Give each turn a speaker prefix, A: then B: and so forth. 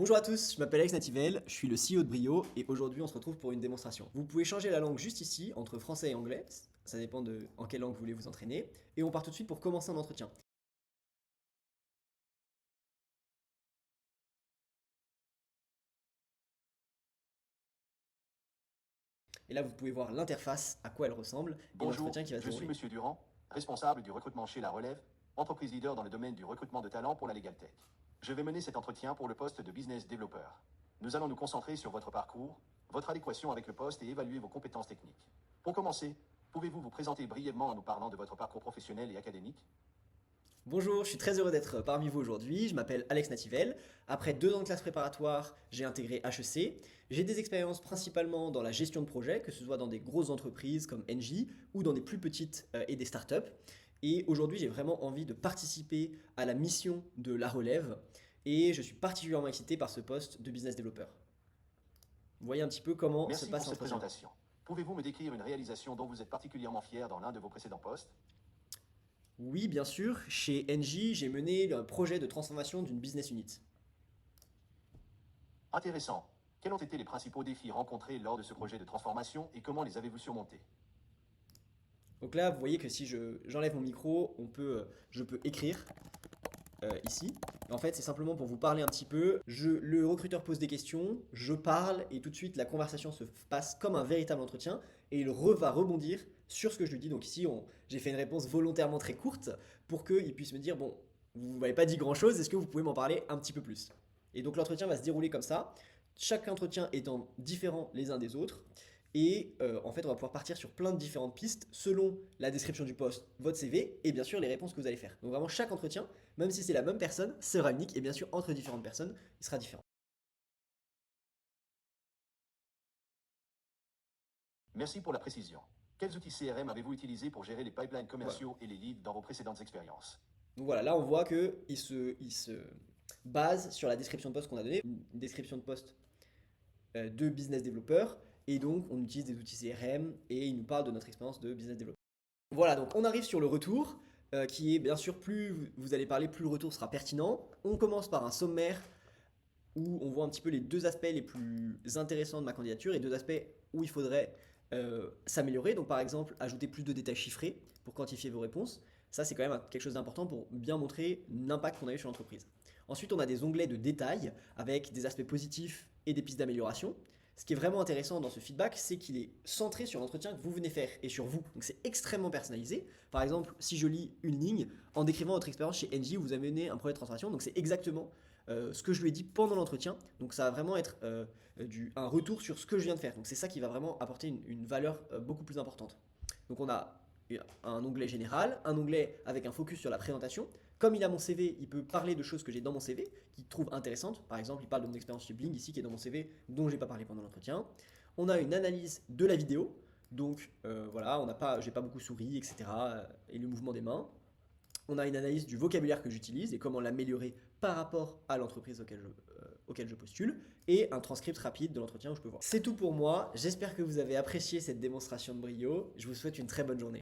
A: Bonjour à tous, je m'appelle Alex Nativel, je suis le CEO de Brio et aujourd'hui on se retrouve pour une démonstration. Vous pouvez changer la langue juste ici entre français et anglais, ça dépend de en quelle langue vous voulez vous entraîner, et on part tout de suite pour commencer un entretien. Et là vous pouvez voir l'interface, à quoi elle ressemble, et
B: Bonjour,
A: l'entretien qui va se
B: je suis
A: dérouler.
B: Monsieur Durand, responsable du recrutement chez La Relève, entreprise leader dans le domaine du recrutement de talents pour la Legal Tech. Je vais mener cet entretien pour le poste de business developer. Nous allons nous concentrer sur votre parcours, votre adéquation avec le poste et évaluer vos compétences techniques. Pour commencer, pouvez-vous vous présenter brièvement en nous parlant de votre parcours professionnel et académique?
A: Bonjour, je suis très heureux d'être parmi vous aujourd'hui, je m'appelle Alex Nativel. Après 2 ans de classe préparatoire, j'ai intégré HEC. J'ai des expériences principalement dans la gestion de projet, que ce soit dans des grosses entreprises comme Engie ou dans des plus petites et des startups. Et aujourd'hui, j'ai vraiment envie de participer à la mission de la relève et je suis particulièrement excité par ce poste de business developer. Vous voyez un petit peu comment se
B: Merci pour
A: passe
B: cette
A: l'entretien.
B: présentation. Pouvez-vous me décrire une réalisation dont vous êtes particulièrement fier dans l'un de vos précédents postes?
A: Oui, bien sûr, chez Engie, j'ai mené un projet de transformation d'une business unit.
B: Intéressant. Quels ont été les principaux défis rencontrés lors de ce projet de transformation et comment les avez-vous surmontés?
A: Donc là, vous voyez que si j'enlève mon micro, je peux écrire ici. En fait, c'est simplement pour vous parler un petit peu. Le recruteur pose des questions, je parle et tout de suite la conversation se passe comme un véritable entretien et va rebondir sur ce que je lui dis. Donc ici, j'ai fait une réponse volontairement très courte pour qu'il puisse me dire, bon, vous m'avez pas dit grand-chose, est-ce que vous pouvez m'en parler un petit peu plus? Et donc l'entretien va se dérouler comme ça, chaque entretien étant différent les uns des autres. Et en fait, on va pouvoir partir sur plein de différentes pistes selon la description du poste, votre CV et bien sûr les réponses que vous allez faire. Donc vraiment, chaque entretien, même si c'est la même personne, sera unique et bien sûr, entre différentes personnes, il sera différent.
B: Merci pour la précision. Quels outils CRM avez-vous utilisés pour gérer les pipelines
A: Voilà.
B: commerciaux et les leads dans vos précédentes expériences?
A: Donc voilà, là on voit qu'il se base sur la description de poste qu'on a donnée, une description de poste de business développeur, et donc on utilise des outils CRM et il nous parle de notre expérience de business développeur. Voilà, donc on arrive sur le retour, qui est bien sûr, plus vous allez parler, plus le retour sera pertinent. On commence par un sommaire où on voit un petit peu les deux aspects les plus intéressants de ma candidature et deux aspects où il faudrait s'améliorer. Donc par exemple, ajouter plus de détails chiffrés pour quantifier vos réponses. Ça, c'est quand même quelque chose d'important pour bien montrer l'impact qu'on a eu sur l'entreprise. Ensuite, on a des onglets de détails avec des aspects positifs et des pistes d'amélioration. Ce qui est vraiment intéressant dans ce feedback, c'est qu'il est centré sur l'entretien que vous venez faire et sur vous. Donc c'est extrêmement personnalisé. Par exemple, si je lis une ligne en décrivant votre expérience chez Engie où vous avez mené un projet de transformation, donc c'est exactement ce que je lui ai dit pendant l'entretien. Donc ça va vraiment être un retour sur ce que je viens de faire. Donc c'est ça qui va vraiment apporter une valeur beaucoup plus importante. Donc on a un onglet général, un onglet avec un focus sur la présentation. Comme il a mon CV, il peut parler de choses que j'ai dans mon CV, qu'il trouve intéressantes. Par exemple, il parle de mon expérience chez Bling ici, qui est dans mon CV, dont je n'ai pas parlé pendant l'entretien. On a une analyse de la vidéo. Donc voilà, j'ai pas beaucoup souri, etc. Et le mouvement des mains. On a une analyse du vocabulaire que j'utilise et comment l'améliorer par rapport à l'entreprise auquel je postule, et un transcript rapide de l'entretien où je peux voir. C'est tout pour moi, j'espère que vous avez apprécié cette démonstration de brio, je vous souhaite une très bonne journée.